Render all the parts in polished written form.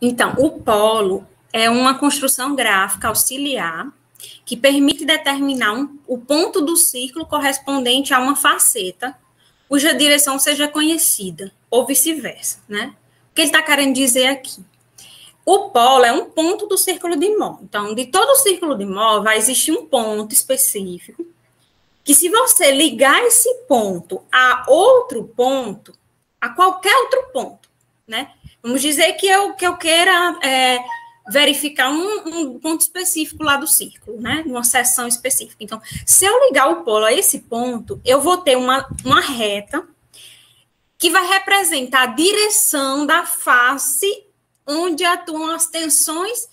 Então, o polo é uma construção gráfica auxiliar que permite determinar o ponto do círculo correspondente a uma faceta cuja direção seja conhecida, ou vice-versa, né? O que ele está querendo dizer aqui? O polo é um ponto do círculo de Mohr. Então, de todo o círculo de Mohr, vai existir um ponto específico que, se você ligar esse ponto a outro ponto, a qualquer outro ponto, né? Vamos dizer que eu queira verificar um ponto específico lá do círculo, né? Uma seção específica. Então, se eu ligar o polo a esse ponto, eu vou ter uma reta que vai representar a direção da face onde atuam as tensões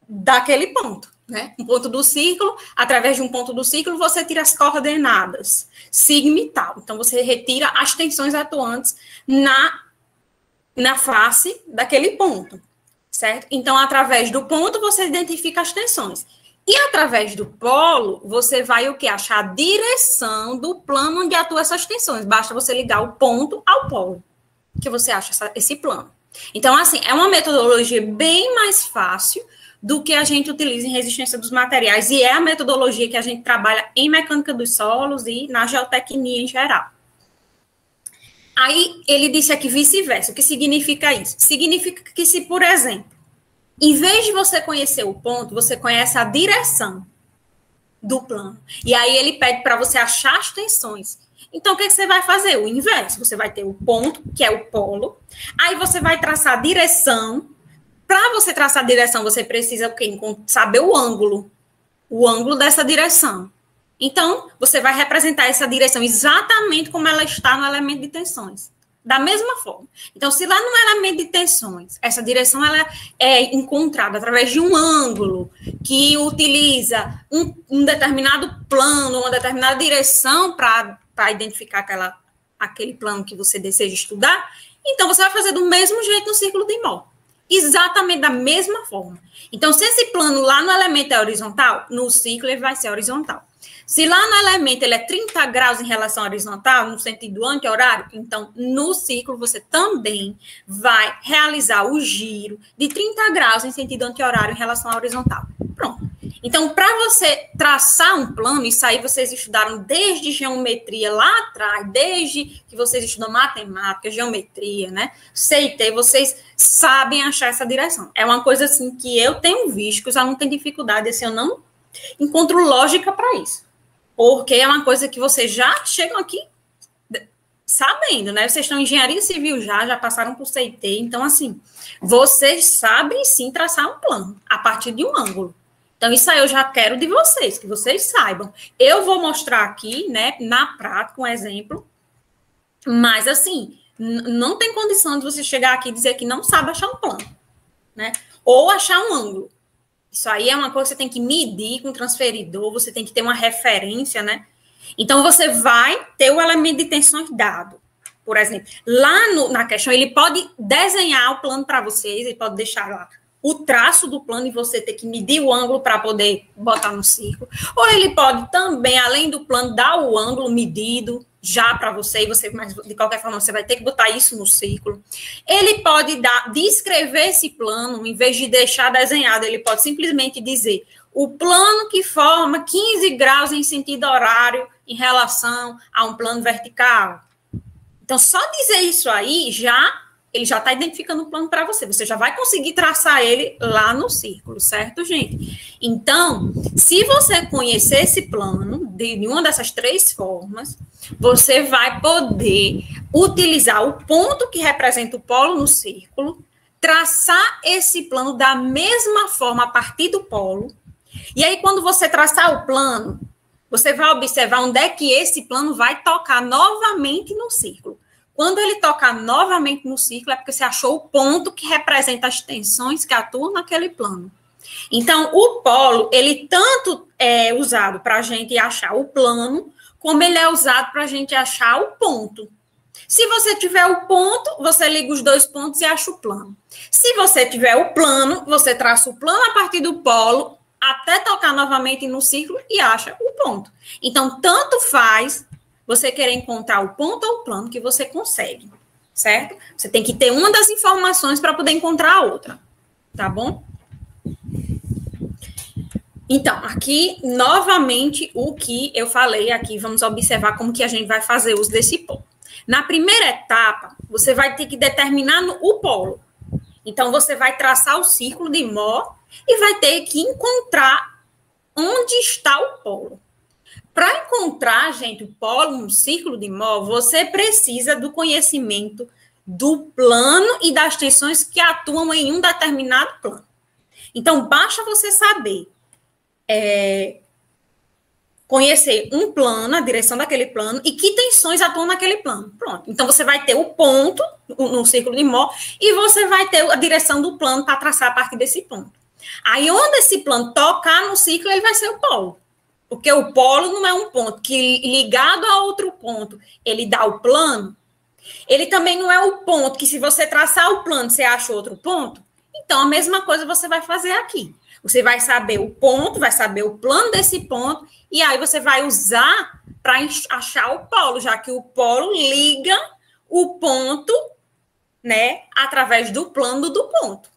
daquele ponto, né? Um ponto do círculo, através de um ponto do círculo, você tira as coordenadas, sigma e tal. Então, você retira as tensões atuantes na face daquele ponto, certo? Então, através do ponto, você identifica as tensões. E através do polo, você vai o quê? Achar a direção do plano onde atuam essas tensões. Basta você ligar o ponto ao polo, que você acha esse plano. Então, assim, é uma metodologia bem mais fácil do que a gente utiliza em resistência dos materiais, e é a metodologia que a gente trabalha em mecânica dos solos e na geotecnia em geral. Aí, ele disse aqui vice-versa. O que significa isso? Significa que se, por exemplo, em vez de você conhecer o ponto, você conhece a direção do plano. E aí, ele pede para você achar as tensões. Então, o que você vai fazer? O inverso. Você vai ter o ponto, que é o polo. Aí, você vai traçar a direção. Para você traçar a direção, você precisa o quê? Saber o ângulo dessa direção. Então, você vai representar essa direção exatamente como ela está no elemento de tensões. Da mesma forma. Então, se lá no elemento de tensões, essa direção ela é encontrada através de um ângulo que utiliza um determinado plano, uma determinada direção para identificar aquele plano que você deseja estudar, então você vai fazer do mesmo jeito no círculo de Mohr. Exatamente da mesma forma. Então, se esse plano lá no elemento é horizontal, no ciclo ele vai ser horizontal. Se lá no elemento ele é 30 graus em relação à horizontal, no sentido anti-horário, então no ciclo você também vai realizar o giro de 30 graus em sentido anti-horário em relação à horizontal. Pronto. Então, para você traçar um plano, isso aí vocês estudaram desde geometria lá atrás, desde que vocês estudam matemática, geometria, né? CIT, vocês sabem achar essa direção. É uma coisa assim que eu tenho visto que os alunos têm dificuldade, assim, eu não encontro lógica para isso. Porque é uma coisa que vocês já chegam aqui sabendo, né? Vocês estão em engenharia civil já passaram por CIT, então, assim, vocês sabem sim traçar um plano a partir de um ângulo. Então, isso aí eu já quero de vocês, que vocês saibam. Eu vou mostrar aqui, né, na prática, um exemplo, mas, assim, não tem condição de você chegar aqui e dizer que não sabe achar um plano, né? Ou achar um ângulo. Isso aí é uma coisa que você tem que medir com o transferidor, você tem que ter uma referência, né? Então, você vai ter o elemento de tensões dado. Por exemplo, lá na questão, ele pode desenhar o plano para vocês, ele pode deixar lá o traço do plano e você ter que medir o ângulo para poder botar no círculo. Ou ele pode também, além do plano, dar o ângulo medido já para você, mas de qualquer forma você vai ter que botar isso no círculo. Ele pode descrever esse plano, em vez de deixar desenhado, ele pode simplesmente dizer o plano que forma 15 graus em sentido horário em relação a um plano vertical. Então, só dizer isso aí, ele já está identificando o plano para você. Você já vai conseguir traçar ele lá no círculo, certo, gente? Então, se você conhecer esse plano, de uma dessas três formas, você vai poder utilizar o ponto que representa o polo no círculo, traçar esse plano da mesma forma a partir do polo, e aí, quando você traçar o plano, você vai observar onde é que esse plano vai tocar novamente no círculo. Quando ele tocar novamente no círculo, é porque você achou o ponto que representa as tensões que atuam naquele plano. Então, o polo, ele tanto é usado para a gente achar o plano, como ele é usado para a gente achar o ponto. Se você tiver o ponto, você liga os dois pontos e acha o plano. Se você tiver o plano, você traça o plano a partir do polo, até tocar novamente no círculo e acha o ponto. Então, tanto faz você querer encontrar o ponto ou o plano que você consegue. certo? Você tem que ter uma das informações para poder encontrar a outra, tá bom? Então, aqui, novamente, o que eu falei aqui, vamos observar como que a gente vai fazer uso desse polo. Na primeira etapa, você vai ter que determinar o polo. Então, você vai traçar o círculo de Mohr e vai ter que encontrar onde está o polo. Para encontrar, gente, o polo no círculo de Mohr, você precisa do conhecimento do plano e das tensões que atuam em um determinado plano. Então, basta você saber conhecer um plano, a direção daquele plano, e que tensões atuam naquele plano. Pronto. Então, você vai ter o ponto no círculo de Mohr e você vai ter a direção do plano para traçar a partir desse ponto. Aí, onde esse plano tocar no círculo, ele vai ser o polo. Porque o polo não é um ponto que, ligado a outro ponto, ele dá o plano. Ele também não é o ponto que, se você traçar o plano, você acha outro ponto. Então, a mesma coisa você vai fazer aqui. Você vai saber o ponto, vai saber o plano desse ponto, e aí você vai usar para achar o polo, já que o polo liga o ponto, né, através do plano do ponto.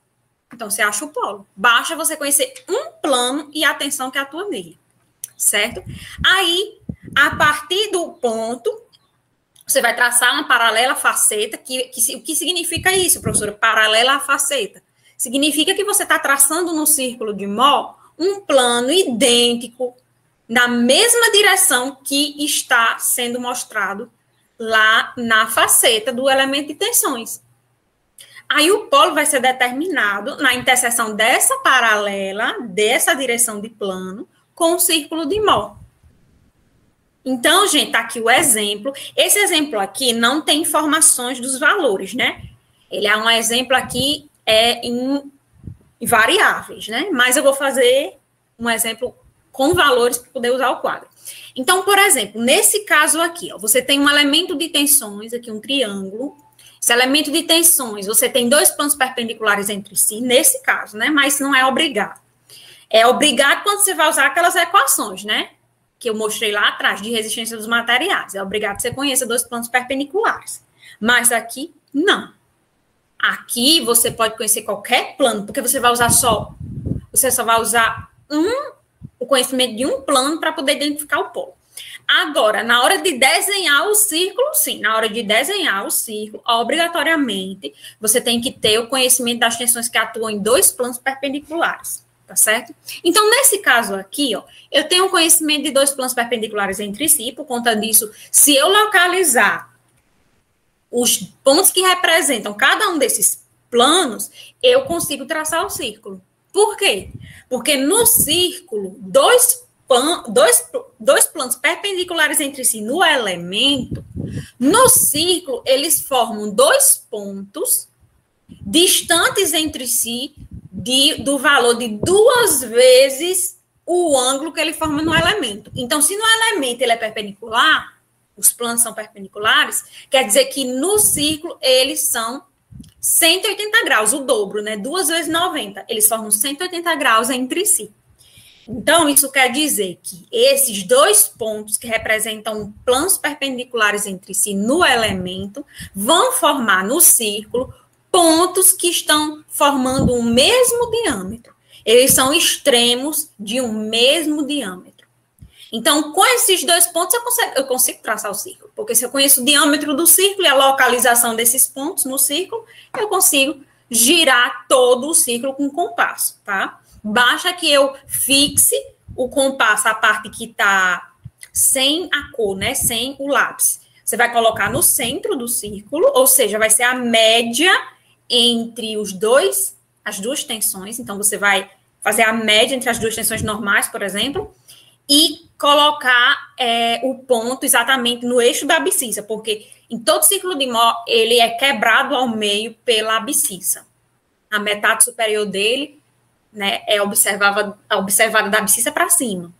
Então, você acha o polo. Basta você conhecer um plano e a tensão que atua nele, certo? Aí, a partir do ponto, você vai traçar uma paralela faceta, o que significa isso, professora? Paralela à faceta. Significa que você está traçando no círculo de Mohr um plano idêntico, na mesma direção que está sendo mostrado lá na faceta do elemento de tensões. Aí o polo vai ser determinado na interseção dessa paralela, dessa direção de plano, com o círculo de Mohr. Então, gente, tá aqui o exemplo. Esse exemplo aqui não tem informações dos valores, né? Ele é um exemplo aqui em variáveis, né? Mas eu vou fazer um exemplo com valores para poder usar o quadro. Então, por exemplo, nesse caso aqui, ó, você tem um elemento de tensões, aqui um triângulo. Esse elemento de tensões, você tem dois planos perpendiculares entre si, nesse caso, né? Mas não é obrigado. É obrigado quando você vai usar aquelas equações, né? Que eu mostrei lá atrás, de resistência dos materiais. É obrigado que você conheça dois planos perpendiculares. Mas aqui, não. Aqui você pode conhecer qualquer plano, porque você só vai usar o conhecimento de um plano para poder identificar o polo. Agora, na hora de desenhar o círculo, sim, na hora de desenhar o círculo, obrigatoriamente, você tem que ter o conhecimento das tensões que atuam em dois planos perpendiculares, tá certo? Então, nesse caso aqui, ó, eu tenho um conhecimento de dois planos perpendiculares entre si, por conta disso, se eu localizar os pontos que representam cada um desses planos, eu consigo traçar o círculo. Por quê? Porque no círculo, dois planos perpendiculares entre si no elemento, no círculo, eles formam dois pontos distantes entre si do valor de 2 vezes o ângulo que ele forma no elemento. Então, se no elemento ele é perpendicular, os planos são perpendiculares, quer dizer que no círculo eles são 180 graus, o dobro, né? 2 vezes 90. Eles formam 180 graus entre si. Então, isso quer dizer que esses dois pontos que representam planos perpendiculares entre si no elemento vão formar no círculo pontos que estão formando o mesmo diâmetro. Eles são extremos de um mesmo diâmetro. Então, com esses dois pontos, eu consigo traçar o círculo. Porque se eu conheço o diâmetro do círculo e a localização desses pontos no círculo, eu consigo girar todo o círculo com compasso, tá? Basta que eu fixe o compasso, a parte que está sem a cor, né? Sem o lápis. Você vai colocar no centro do círculo, ou seja, vai ser a média entre as duas tensões. Então, você vai fazer a média entre as duas tensões normais, por exemplo, e colocar o ponto exatamente no eixo da abscissa, porque em todo círculo de Mohr, ele é quebrado ao meio pela abscissa. A metade superior dele, né, é observada da abscissa para cima.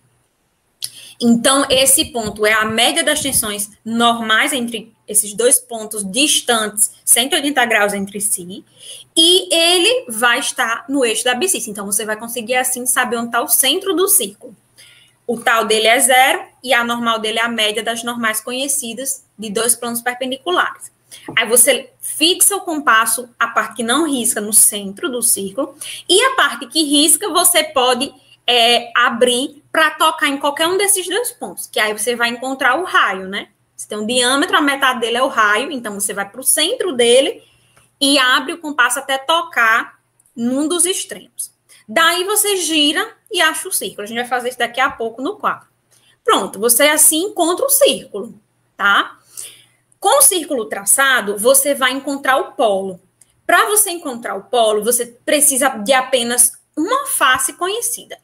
Então, esse ponto é a média das tensões normais entre esses dois pontos distantes, 180 graus entre si, e ele vai estar no eixo da abscissa. Então, você vai conseguir, assim, saber onde está o centro do círculo. O tal dele é 0 e a normal dele é a média das normais conhecidas de dois planos perpendiculares. Aí você fixa o compasso, a parte que não risca no centro do círculo, e a parte que risca você pode abrir para tocar em qualquer um desses dois pontos, que aí você vai encontrar o raio, né? Você tem um diâmetro, a metade dele é o raio, então você vai para o centro dele e abre o compasso até tocar num dos extremos. Daí você gira e acha o círculo. A gente vai fazer isso daqui a pouco no quadro. Pronto, você assim encontra o círculo, tá? Com o círculo traçado, você vai encontrar o polo. Para você encontrar o polo, você precisa de apenas uma face conhecida.